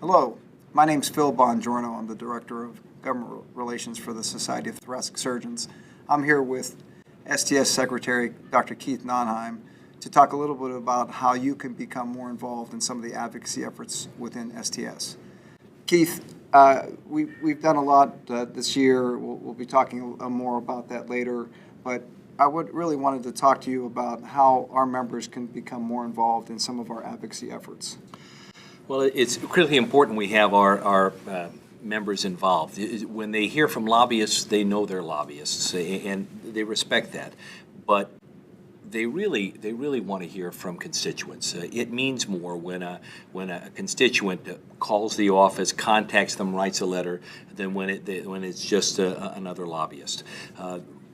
Hello, my name's Phil Bongiorno. I'm the Director of Government Relations for the Society of Thoracic Surgeons. I'm here with STS Secretary Dr. Keith Naunheim to talk a little bit about how you can become more involved in some of the advocacy efforts within STS. Keith, we've done a lot this year. We'll be talking more about that later, but I really wanted to talk to you about how our members can become more involved in some of our advocacy efforts. Well, it's critically important we have our members involved. When they hear from lobbyists, they know they're lobbyists, and they respect that. But they really want to hear from constituents. It means more when a constituent calls the office, contacts them, writes a letter, than when it's just another lobbyist.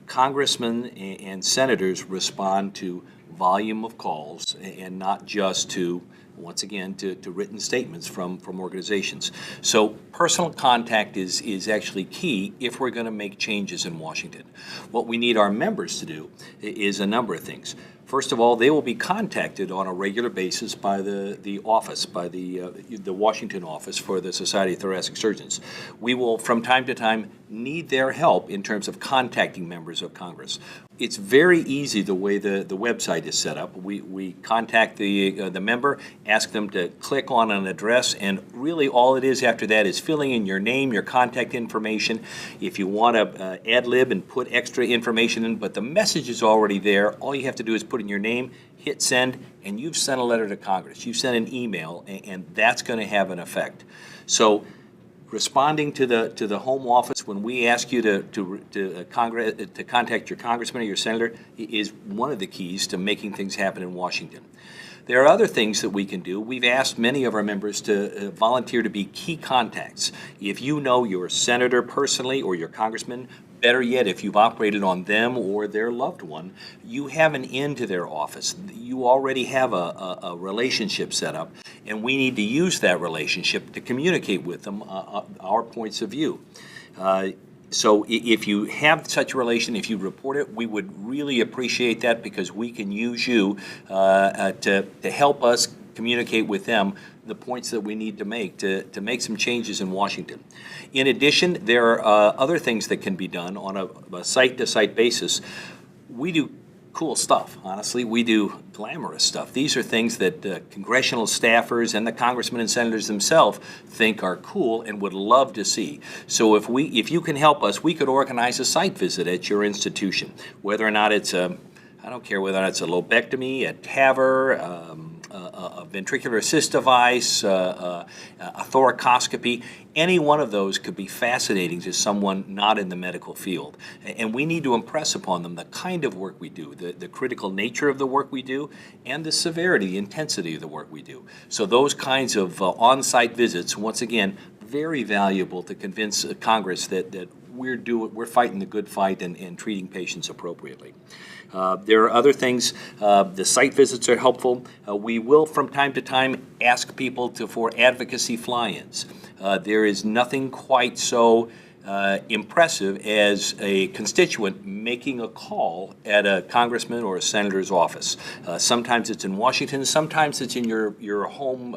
Congressmen and senators respond to volume of calls and not just to, once again, to written statements from organizations. So personal contact is actually key if we're going to make changes in Washington. What we need our members to do is a number of things. First of all, they will be contacted on a regular basis by the office, by the Washington office for the Society of Thoracic Surgeons. We will, from time to time, need their help in terms of contacting members of Congress. It's very easy the way the website is set up. We contact the member, ask them to click on an address, and really all it is after that is filling in your name, your contact information. If you want to ad lib and put extra information in, but the message is already there, all you have to do is put in your name, hit send, and you've sent a letter to Congress. You've sent an email, and that's going to have an effect. So responding to the home office when we ask you to contact your congressman or your senator is one of the keys to making things happen in Washington. There are other things that we can do. We've asked many of our members to volunteer to be key contacts. If you know your senator personally or your congressman, better yet, if you've operated on them or their loved one, you have an in to their office. You already have a relationship set up, and we need to use that relationship to communicate with them our points of view. So if you have such a relation, if you report it, we would really appreciate that because we can use you to help us communicate with them the points that we need to make some changes in Washington. In addition, there are other things that can be done on a site-to-site basis. We do cool stuff, honestly. We do glamorous stuff. These are things that congressional staffers and the congressmen and senators themselves think are cool and would love to see. So if you can help us, we could organize a site visit at your institution, whether or not it's I don't care whether it's a lobectomy, a TAVR, a ventricular assist device, a thoracoscopy. Any one of those could be fascinating to someone not in the medical field. And we need to impress upon them the kind of work we do, the critical nature of the work we do, and the severity, the intensity of the work we do. So those kinds of on-site visits, once again, very valuable to convince Congress that we're fighting the good fight and treating patients appropriately. There are other things. The site visits are helpful. We will, from time to time, ask people for advocacy fly-ins. There is nothing quite so impressive as a constituent making a call at a congressman or a senator's office. Sometimes it's in Washington, sometimes it's in your home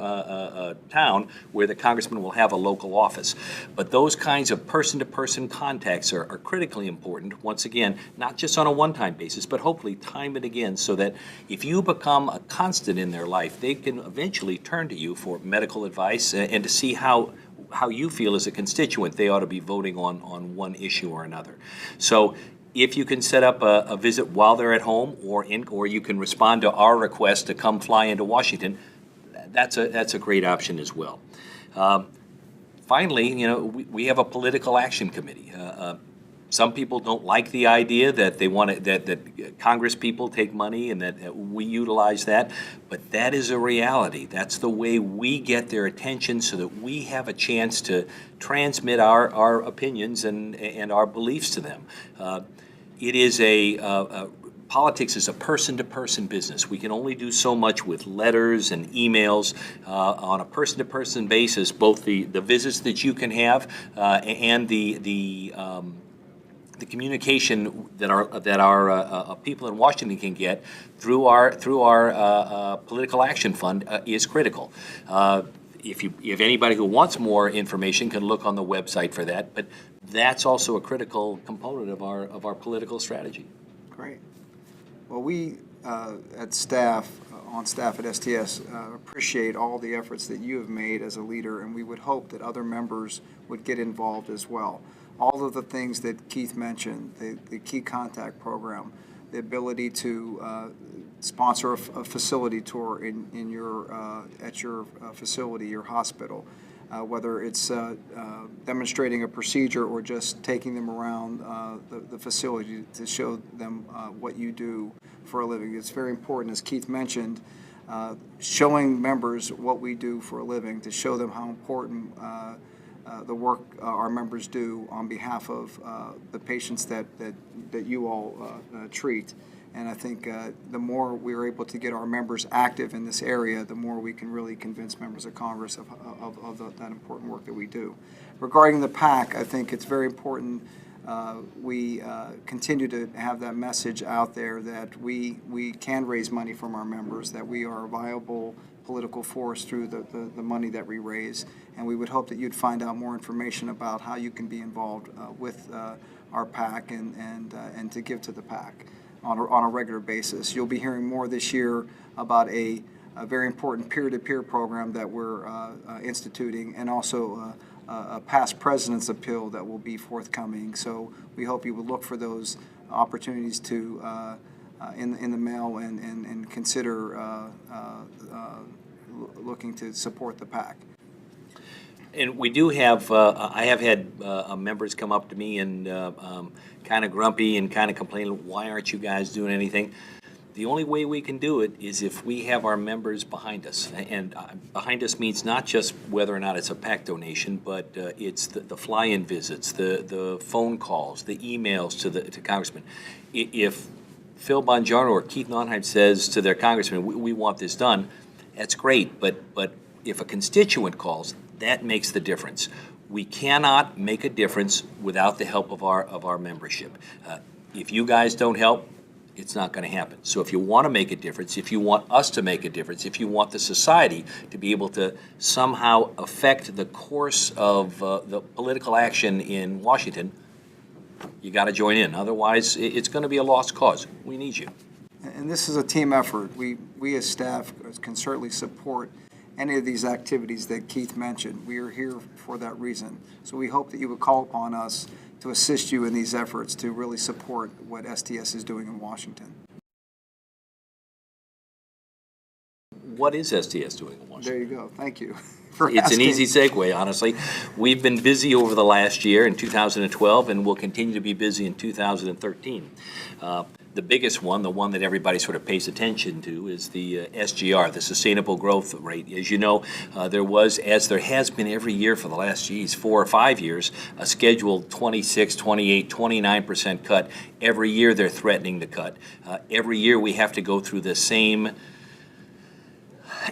town where the congressman will have a local office. But those kinds of person-to-person contacts are critically important, once again, not just on a one-time basis, but hopefully time and again, so that if you become a constant in their life, they can eventually turn to you for medical advice and to see how you feel as a constituent they ought to be voting on one issue or another. So if you can set up a visit while they're at home or you can respond to our request to come fly into Washington, that's a great option as well. Finally, we have a political action committee. Some people don't like the idea that they want that Congress people take money and that we utilize that, but that is a reality. That's the way we get their attention so that we have a chance to transmit our opinions and our beliefs to them. It is politics is a person-to-person business. We can only do so much with letters and emails. On a person-to-person basis, both the visits that you can have and the communication that our people in Washington can get through our political action fund is critical. if anybody who wants more information can look on the website for that, but that's also a critical component of our political strategy. Great. Well, we at staff, on staff at STS, appreciate all the efforts that you have made as a leader, and we would hope that other members would get involved as well. All of the things that Keith mentioned, the key contact program, the ability to sponsor a facility tour in your at your facility, your hospital, whether it's demonstrating a procedure or just taking them around the facility to show them what you do for a living. It's very important, as Keith mentioned, showing members what we do for a living, to show them how important the work our members do on behalf of the patients that you all treat. And I think the more we're able to get our members active in this area, the more we can really convince members of Congress of that important work that we do. Regarding the PAC, I think it's very important we continue to have that message out there that we can raise money from our members, that we are a viable political force through the money that we raise. And we would hope that you'd find out more information about how you can be involved with our PAC and to give to the PAC on a regular basis. You'll be hearing more this year about a very important peer-to-peer program that we're instituting, and also a past president's appeal that will be forthcoming. So we hope you would look for those opportunities to in the mail and consider looking to support the PAC. And we do have, I have had members come up to me and kind of grumpy and kind of complain, why aren't you guys doing anything? The only way we can do it is if we have our members behind us. And behind us means not just whether or not it's a PAC donation, but it's the fly-in visits, the phone calls, the emails to congressmen. If Phil Bongiorno or Keith Naunheim says to their congressman, we want this done, that's great, but if a constituent calls, that makes the difference. We cannot make a difference without the help of our membership. If you guys don't help, it's not going to happen. So if you want to make a difference, if you want us to make a difference, if you want the society to be able to somehow affect the course of the political action in Washington, you got to join in. Otherwise, it's going to be a lost cause. We need you. And this is a team effort. We as staff can certainly support any of these activities that Keith mentioned. We are here for that reason. So we hope that you would call upon us to assist you in these efforts to really support what STS is doing in Washington. What is STS doing in Washington? There you go. Thank you for It's asking. an easy segue, honestly. We've been busy over the last year in 2012, and we'll continue to be busy in 2013. The biggest one, the one that everybody sort of pays attention to, is the SGR, the Sustainable Growth Rate. As you know, there was, as there has been every year for the last, 4 or 5 years, a scheduled 26, 28, 29% cut. Every year they're threatening to cut. Every year we have to go through the same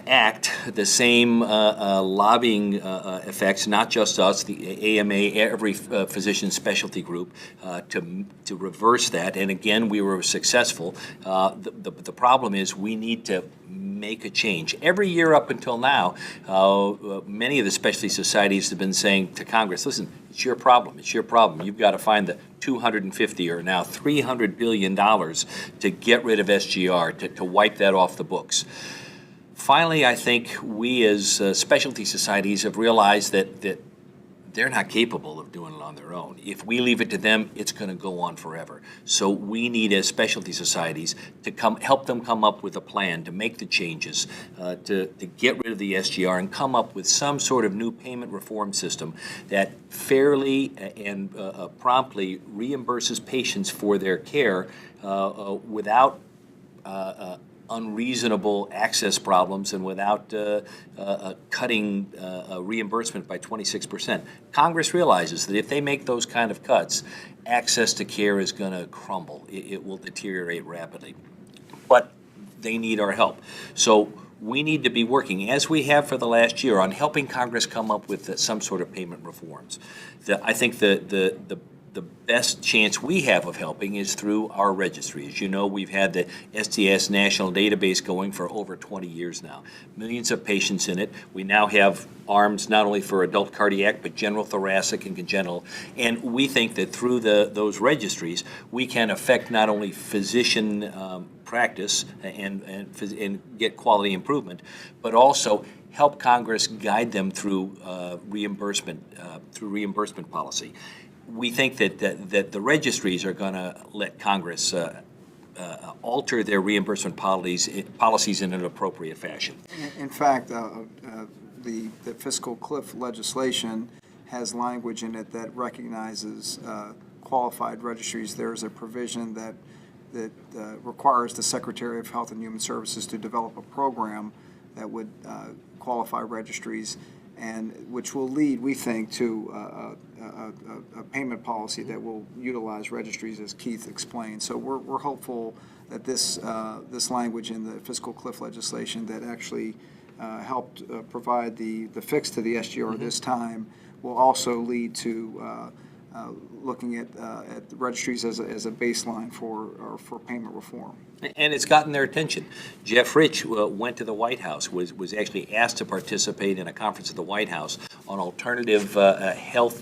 act, the same lobbying effects, not just us, the AMA, every physician specialty group, to reverse that. And again, we were successful. The problem is we need to make a change. Every year up until now, many of the specialty societies have been saying to Congress, listen, it's your problem. It's your problem. You've got to find the $250 or now $300 billion to get rid of SGR, to wipe that off the books. Finally, I think we as specialty societies have realized that they're not capable of doing it on their own. If we leave it to them, it's going to go on forever. So we need, as specialty societies, to help them come up with a plan to make the changes, to get rid of the SGR and come up with some sort of new payment reform system that fairly and promptly reimburses patients for their care without unreasonable access problems and without cutting reimbursement by 26%. Congress realizes that if they make those kind of cuts, access to care is going to crumble. It will deteriorate rapidly. But they need our help. So we need to be working, as we have for the last year, on helping Congress come up with some sort of payment reforms. I think the the best chance we have of helping is through our registry. As you know, we've had the STS National Database going for over 20 years now. Millions of patients in it. We now have arms not only for adult cardiac, but general thoracic and congenital. And we think that through those registries, we can affect not only physician practice and get quality improvement, but also help Congress guide them through reimbursement policy. We think that the registries are going to let Congress alter their reimbursement policies in an appropriate fashion. In fact, the fiscal cliff legislation has language in it that recognizes qualified registries. There's a provision that requires the Secretary of Health and Human Services to develop a program that would qualify registries, and which will lead, we think, to a payment policy that will utilize registries, as Keith explained. So we're hopeful that this language in the fiscal cliff legislation that actually helped provide the fix to the SGR this time will also lead to looking at the registries as a baseline for payment reform. And it's gotten their attention. Jeff Rich went to the White House, was actually asked to participate in a conference at the White House on alternative health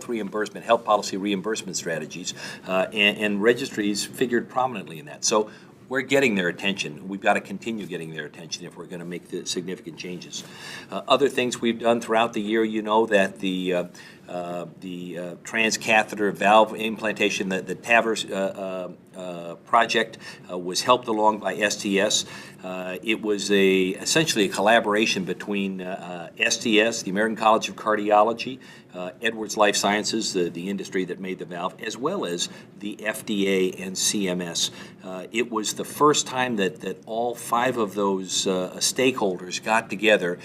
reimbursement, health policy reimbursement strategies, and registries figured prominently in that. So we're getting their attention. We've got to continue getting their attention if we're going to make the significant changes. Other things we've done throughout the year, you know that the transcatheter valve implantation, the TAVR project was helped along by STS. It was essentially a collaboration between STS, the American College of Cardiology, Edwards Life Sciences, the industry that made the valve, as well as the FDA and CMS. It was the first time that all 5 of those stakeholders got together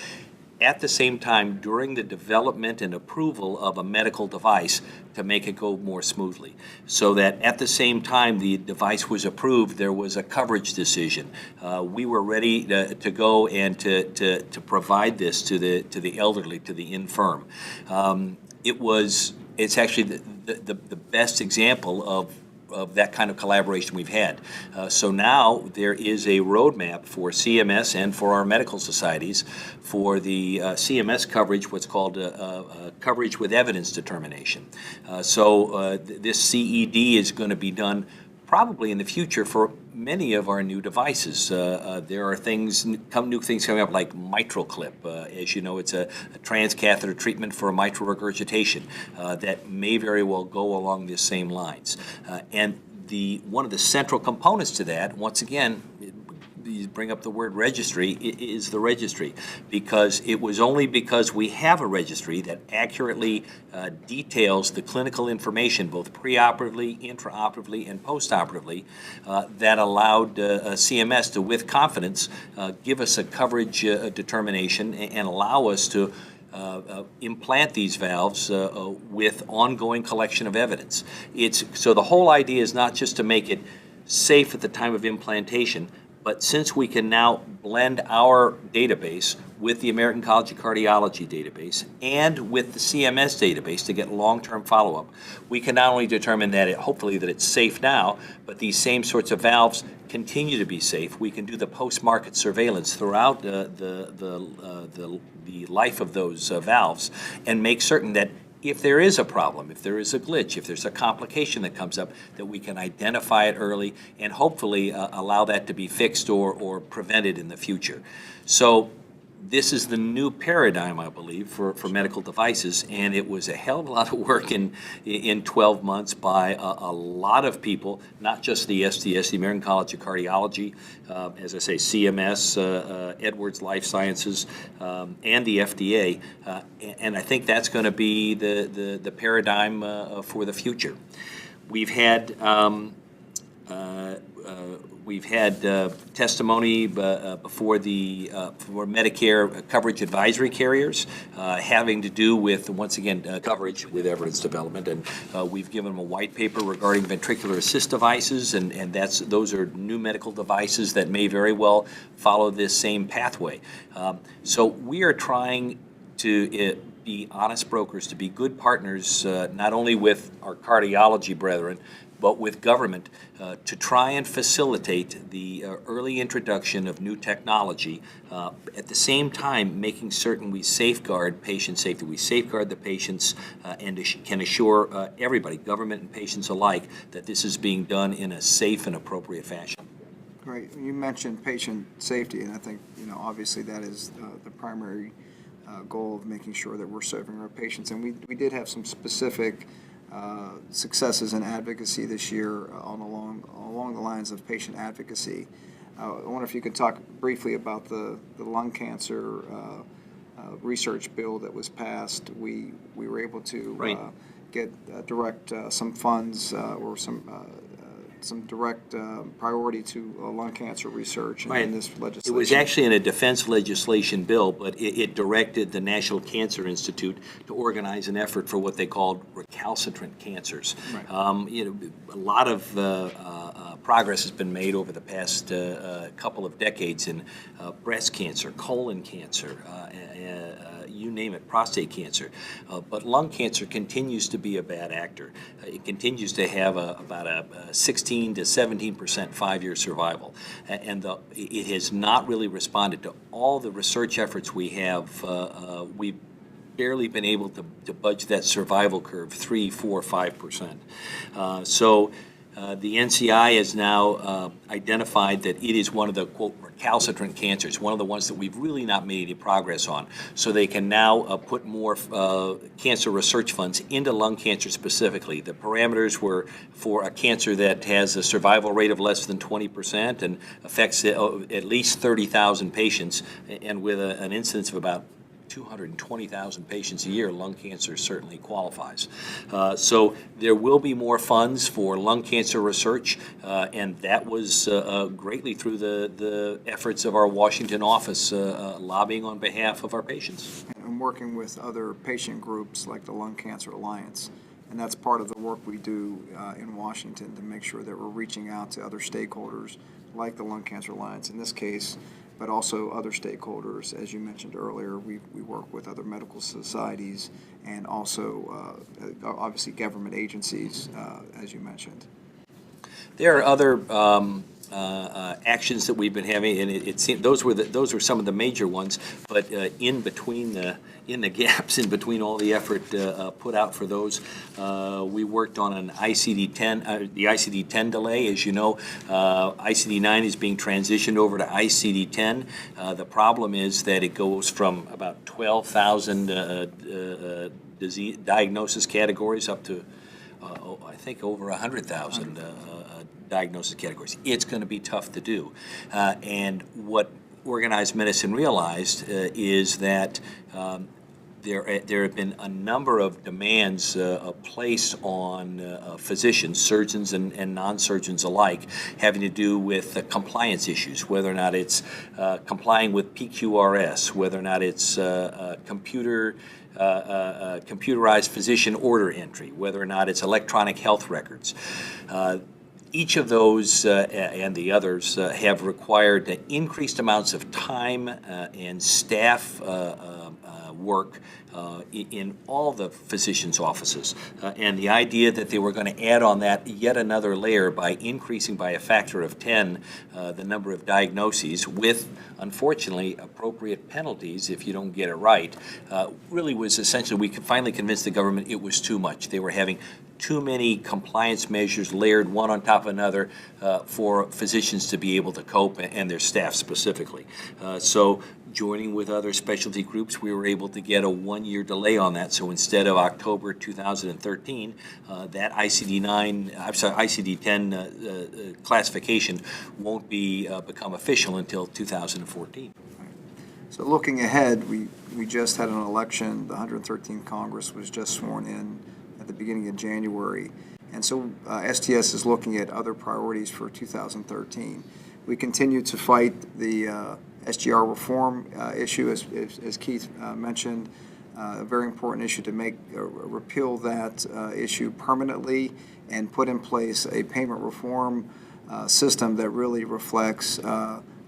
at the same time during the development and approval of a medical device to make it go more smoothly. So that at the same time the device was approved, there was a coverage decision. We were ready to go and to provide this to the elderly, to the infirm. It's actually the best example of that kind of collaboration we've had. So now there is a roadmap for CMS and for our medical societies for the CMS coverage, what's called coverage with evidence determination. This CED is going to be done probably in the future for many of our new devices. There are new things coming up like mitral clip. As you know, it's a transcatheter treatment for mitral regurgitation that may very well go along the same lines. And one of the central components to that, once again, you bring up the word registry, is the registry, because it was only because we have a registry that accurately details the clinical information, both preoperatively, intraoperatively, and postoperatively, that allowed CMS to, with confidence, give us a coverage determination and allow us to implant these valves with ongoing collection of evidence. So the whole idea is not just to make it safe at the time of implantation, but since we can now blend our database with the American College of Cardiology database and with the CMS database to get long-term follow-up, we can not only determine that hopefully that it's safe now, but these same sorts of valves continue to be safe. We can do the post-market surveillance throughout the life of those valves and make certain that if there is a problem, if there is a glitch, if there's a complication that comes up, that we can identify it early and hopefully allow that to be fixed or prevented in the future. So this is the new paradigm, I believe, for medical devices, and it was a hell of a lot of work in 12 months by a lot of people, not just the STS, the American College of Cardiology, as I say, CMS, Edwards Life Sciences, and the FDA, and I think that's going to be the paradigm for the future. We've had testimony before for Medicare coverage advisory carriers having to do with, once again, coverage with evidence development. And we've given them a white paper regarding ventricular assist devices, and those are new medical devices that may very well follow this same pathway. So we are trying to be honest brokers, to be good partners, not only with our cardiology brethren, but with government, to try and facilitate the early introduction of new technology, at the same time making certain we safeguard patient safety. We safeguard the patients and can assure everybody, government and patients alike, that this is being done in a safe and appropriate fashion. Great. You mentioned patient safety, and I think, obviously that is the primary goal of making sure that we're serving our patients. And we did have some specific successes in advocacy this year along the lines of patient advocacy. I wonder if you could talk briefly about the lung cancer research bill that was passed. We were able to get direct some funds or some direct priority to lung cancer research in this legislation. It was actually in a defense legislation bill, but it directed the National Cancer Institute to organize an effort for what they called recalcitrant cancers. Right. A lot of progress has been made over the past couple of decades in breast cancer, colon cancer, you name it, prostate cancer. But lung cancer continues to be a bad actor. It continues to have about a 16 to 17% 5-year survival. And it has not really responded to all the research efforts we have. We've barely been able to budge that survival curve 3, 4, 5%. So the NCI has now identified that it is one of the, quote, recalcitrant cancers, one of the ones that we've really not made any progress on. So they can now put more cancer research funds into lung cancer specifically. The parameters were for a cancer that has a survival rate of less than 20% and affects at least 30,000 patients, and with an incidence of about 220,000 patients a year, lung cancer certainly qualifies. So there will be more funds for lung cancer research, and that was greatly through the efforts of our Washington office lobbying on behalf of our patients. And working with other patient groups like the Lung Cancer Alliance. And that's part of the work we do in Washington to make sure that we're reaching out to other stakeholders like the Lung Cancer Alliance in this case, but also other stakeholders. As you mentioned earlier, we work with other medical societies and also obviously government agencies, as you mentioned. There are other actions that we've been having, and it seemed those were some of the major ones. But in the gaps, in between all the effort put out for those, we worked on an ICD10, the ICD10 delay. As you know, ICD9 is being transitioned over to ICD10. The problem is that it goes from about 12,000 disease diagnosis categories up to I think over 100,000 diagnosis categories. It's going to be tough to do. And what organized medicine realized is that there have been a number of demands placed on physicians, surgeons and non-surgeons alike, having to do with compliance issues, whether or not it's complying with PQRS, whether or not it's computerized physician order entry, whether or not it's electronic health records. Each of those and the others have required increased amounts of time and staff work in all the physicians' offices. And the idea that they were going to add on that yet another layer by increasing by a factor of 10 the number of diagnoses with, unfortunately, appropriate penalties if you don't get it right, really was essentially, we could finally convince the government it was too much. They were having too many compliance measures layered one on top of another for physicians to be able to cope, and their staff specifically. So joining with other specialty groups, we were able to get a 1-year delay on that. So instead of October 2013, that ICD10 classification won't become official until 2014. So looking ahead, we just had an election. The 113th Congress was just sworn in at the beginning of January. And so STS is looking at other priorities for 2013. We continue to fight the SGR reform issue, as Keith mentioned, a very important issue to repeal that issue permanently and put in place a payment reform system that really reflects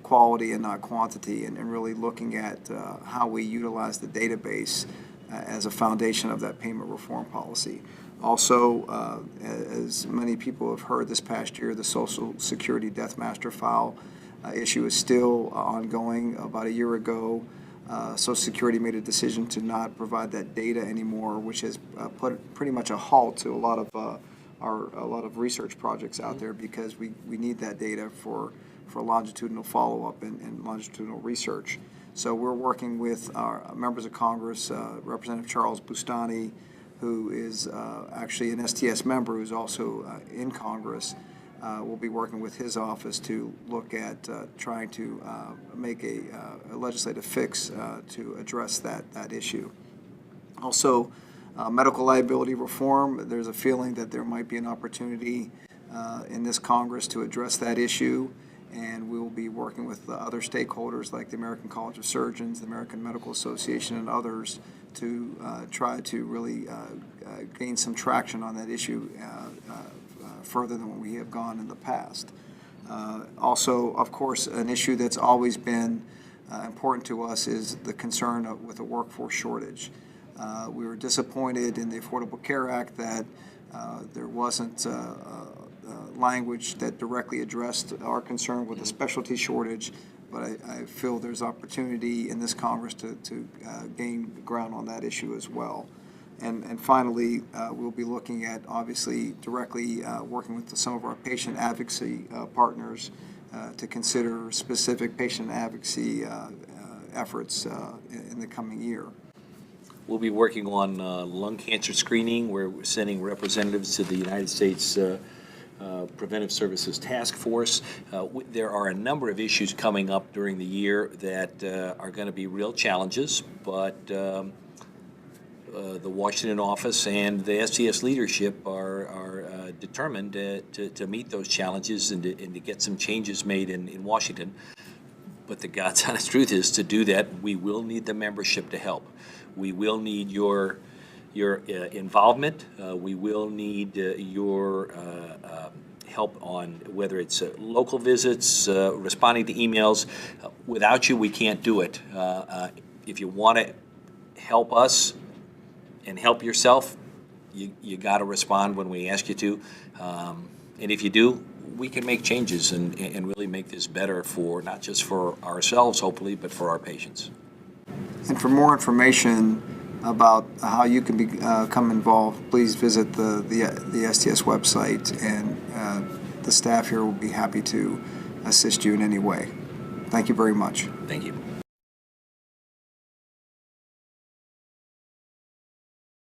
quality and not quantity, and really looking at how we utilize the database as a foundation of that payment reform policy. Also, as many people have heard this past year, the Social Security Death Master File issue is still ongoing. About a year ago, Social Security made a decision to not provide that data anymore, which has put pretty much a halt to a lot of research projects out there, because we need that data for longitudinal follow-up and longitudinal research. So we're working with our members of Congress, Representative Charles Bustani, who is actually an STS member who's also in Congress. We'll be working with his office to look at trying to make a legislative fix to address that issue. Also, medical liability reform, there's a feeling that there might be an opportunity in this Congress to address that issue, and we will be working with other stakeholders like the American College of Surgeons, the American Medical Association, and others to try to really gain some traction on that issue further than what we have gone in the past. Also, of course, an issue that's always been important to us is the concern with a workforce shortage. We were disappointed in the Affordable Care Act that there wasn't language that directly addressed our concern with the specialty shortage, but I feel there's opportunity in this Congress to gain ground on that issue as well. And finally, we'll be looking at, obviously, directly working with some of our patient advocacy partners to consider specific patient advocacy efforts in the coming year. We'll be working on lung cancer screening, where we're sending representatives to the United States Preventive Services Task Force. There are a number of issues coming up during the year that are going to be real challenges, but the Washington office and the STS leadership are determined to meet those challenges and to get some changes made in Washington. But the God's honest truth is, to do that, we will need the membership to help. We will need your involvement. We will need your help on whether it's local visits, responding to emails. Without you, we can't do it. If you want to help us and help yourself, you got to respond when we ask you to. And if you do, we can make changes and really make this better for not just for ourselves, hopefully, but for our patients. And for more information about how you can become involved, please visit the STS website, and the staff here will be happy to assist you in any way. Thank you very much. Thank you.